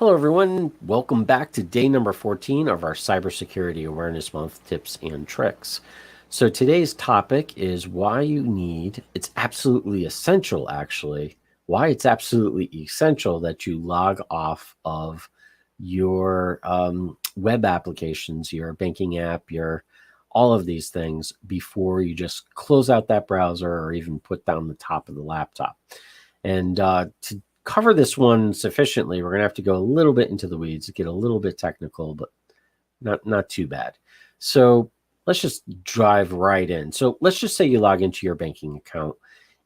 Hello, everyone. Welcome back to day number 14 of our Cybersecurity Awareness Month Tips and Tricks. So, today's topic is why you need, it's absolutely essential, actually, why it's absolutely essential that you log off of your web applications, your banking app, your all of these things before you just close out that browser or even put down the top of the laptop. And to cover this one sufficiently, we're going to have to go a little bit into the weeds, get a little bit technical, but not too bad. So let's just drive right in. So let's just say you log into your banking account,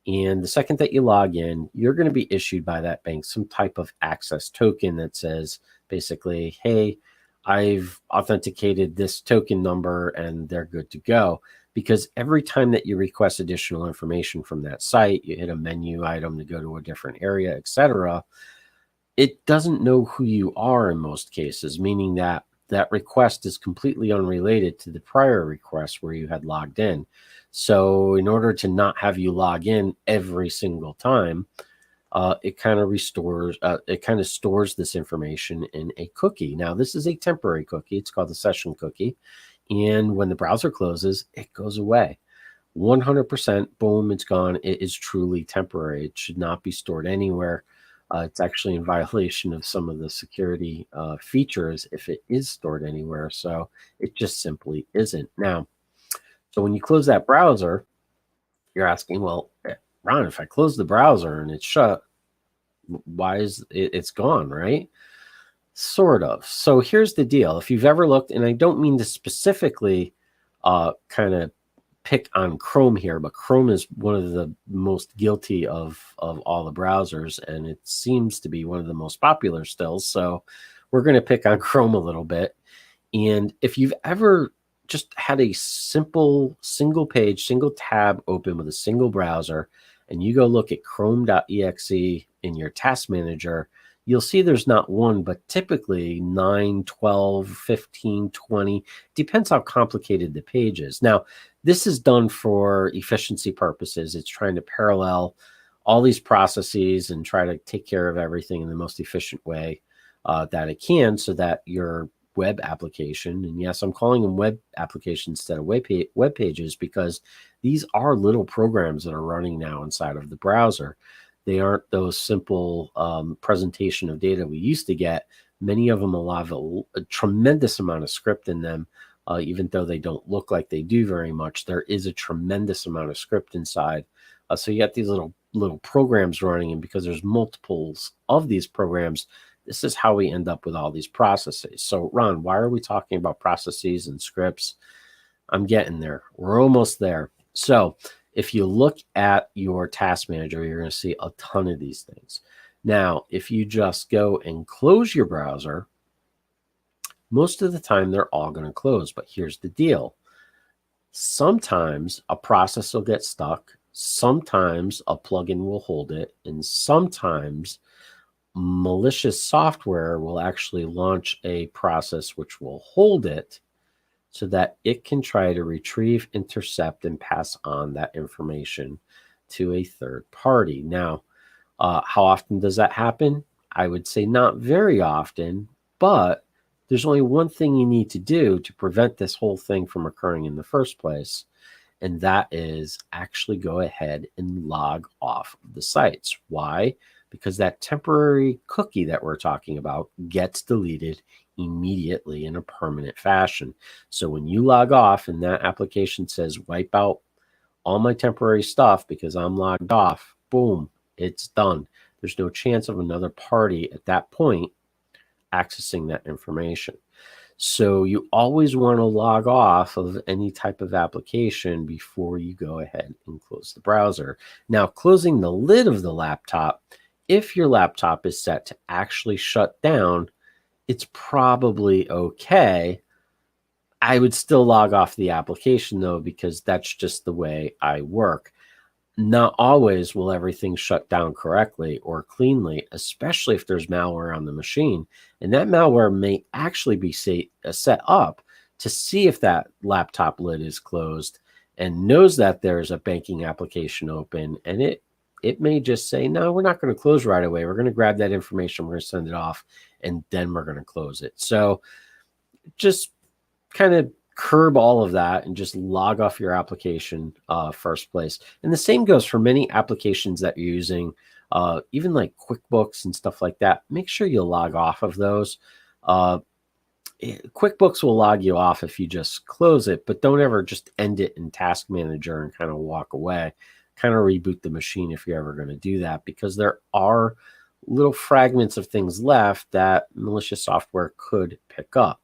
and the second that you log in, you're going to be issued by that bank some type of access token that says basically, hey, I've authenticated this token number and they're good to go. Because every time that you request additional information from that site, you hit a menu item to go to a different area, etc., it doesn't know who you are in most cases, meaning that that request is completely unrelated to the prior request where you had logged in. So in order to not have you log in every single time, it kind of stores this information in a cookie. Now, this is a temporary cookie. It's called the session cookie. And when the browser closes, it goes away. 100%, boom, it's gone. It is truly temporary. It should not be stored anywhere. It's actually in violation of some of the security features if it is stored anywhere. So it just simply isn't. Now, so when you close that browser, you're asking, well, Ron, if I close the browser and it's shut, why is it's gone, right? Sort of. So here's the deal. If you've ever looked, and I don't mean to specifically kind of pick on Chrome here, but Chrome is one of the most guilty of all the browsers, and it seems to be one of the most popular still. So we're going to pick on Chrome a little bit. And if you've ever just had a simple single page, single tab open with a single browser, and you go look at chrome.exe in your task manager, you'll see there's not one, but typically 9, 12, 15, 20, depends how complicated the page is. Now, this is done for efficiency purposes. It's trying to parallel all these processes and try to take care of everything in the most efficient way that it can so that your web application, and yes, I'm calling them web applications instead of web pages because these are little programs that are running now inside of the browser. They aren't those simple presentation of data we used to get. Many of them will have a tremendous amount of script in them, even though they don't look like they do very much. There is a tremendous amount of script inside. So you got these little programs running, and because there's multiples of these programs, this is how we end up with all these processes. So Ron, why are we talking about processes and scripts? I'm getting there. We're almost there. So if you look at your task manager, you're going to see a ton of these things. Now, if you just go and close your browser, most of the time they're all going to close. But here's the deal. Sometimes a process will get stuck. Sometimes a plugin will hold it. And sometimes malicious software will actually launch a process which will hold it so that it can try to retrieve, intercept, and pass on that information to a third party. Now, how often does that happen? I would say not very often, but there's only one thing you need to do to prevent this whole thing from occurring in the first place, and that is actually go ahead and log off of the sites. Why? Because that temporary cookie that we're talking about gets deleted immediately in a permanent fashion. So when you log off and that application says wipe out all my temporary stuff because I'm logged off, boom, it's done. There's no chance of another party at that point accessing that information. So you always want to log off of any type of application before you go ahead and close the browser. Now, closing the lid of the laptop, if your laptop is set to actually shut down, it's probably okay. I would still log off the application though, because that's just the way I work. Not always will everything shut down correctly or cleanly, especially if there's malware on the machine. And that malware may actually be set up to see if that laptop lid is closed and knows that there's a banking application open, and it it may just say, no, we're not going to close right away. We're going to grab that information, we're going to send it off, and then we're going to close it. So just kind of curb all of that and just log off your application first place. And the same goes for many applications that you're using, even like QuickBooks and stuff like that. Make sure you log off of those. QuickBooks will log you off if you just close it, but don't ever just end it in Task Manager and kind of walk away. Kind of reboot the machine if you're ever going to do that, because there are little fragments of things left that malicious software could pick up.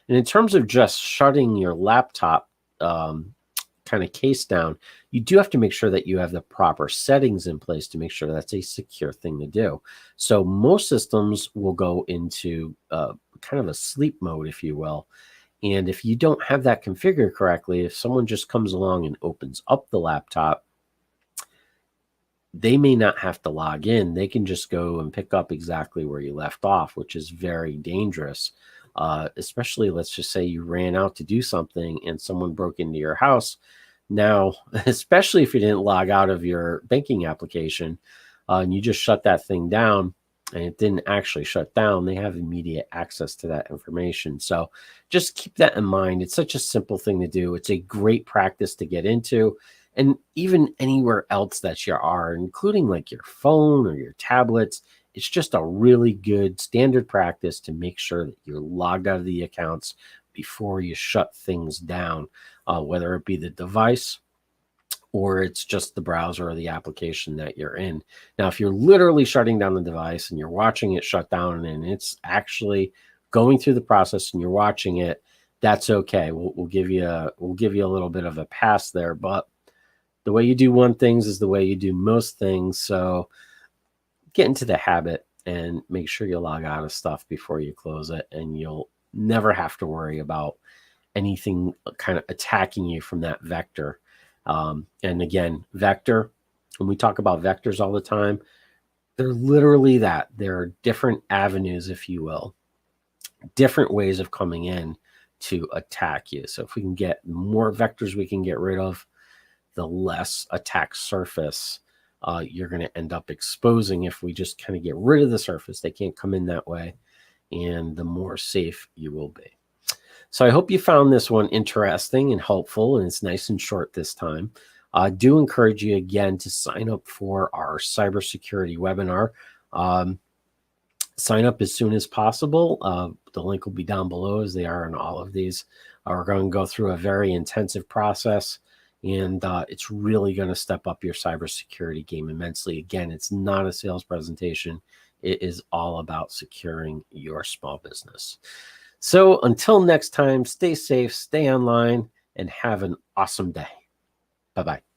And in terms of just shutting your laptop kind of case down, you do have to make sure that you have the proper settings in place to make sure that's a secure thing to do. So most systems will go into kind of a sleep mode, if you will. And if you don't have that configured correctly, if someone just comes along and opens up the laptop, they may not have to log in. They can just go and pick up exactly where you left off, which is very dangerous. Especially, let's just say you ran out to do something and someone broke into your house. Now, especially if you didn't log out of your banking application and you just shut that thing down and it didn't actually shut down, they have immediate access to that information. So just keep that in mind. It's such a simple thing to do. It's a great practice to get into. And even anywhere else that you are, including like your phone or your tablets, it's just a really good standard practice to make sure that you're logged out of the accounts before you shut things down, whether it be the device or it's just the browser or the application that you're in. Now, if you're literally shutting down the device and you're watching it shut down and it's actually going through the process and you're watching it, that's okay. We'll give you a little bit of a pass there, but the way you do one things is the way you do most things. So get into the habit and make sure you log out of stuff before you close it, and you'll never have to worry about anything kind of attacking you from that vector. And again, vector, when we talk about vectors all the time, they're literally that. There are different avenues, if you will, different ways of coming in to attack you. So if we can get more vectors we can get rid of, the less attack surface you're going to end up exposing. If we just kind of get rid of the surface, they can't come in that way, and the more safe you will be. So I hope you found this one interesting and helpful, and it's nice and short this time. I do encourage you again to sign up for our cybersecurity webinar. Sign up as soon as possible. The link will be down below, as they are in all of these. We're going to go through a very intensive process, and it's really going to step up your cybersecurity game immensely. Again, it's not a sales presentation. It is all about securing your small business. So until next time, stay safe, stay online, and have an awesome day. Bye-bye.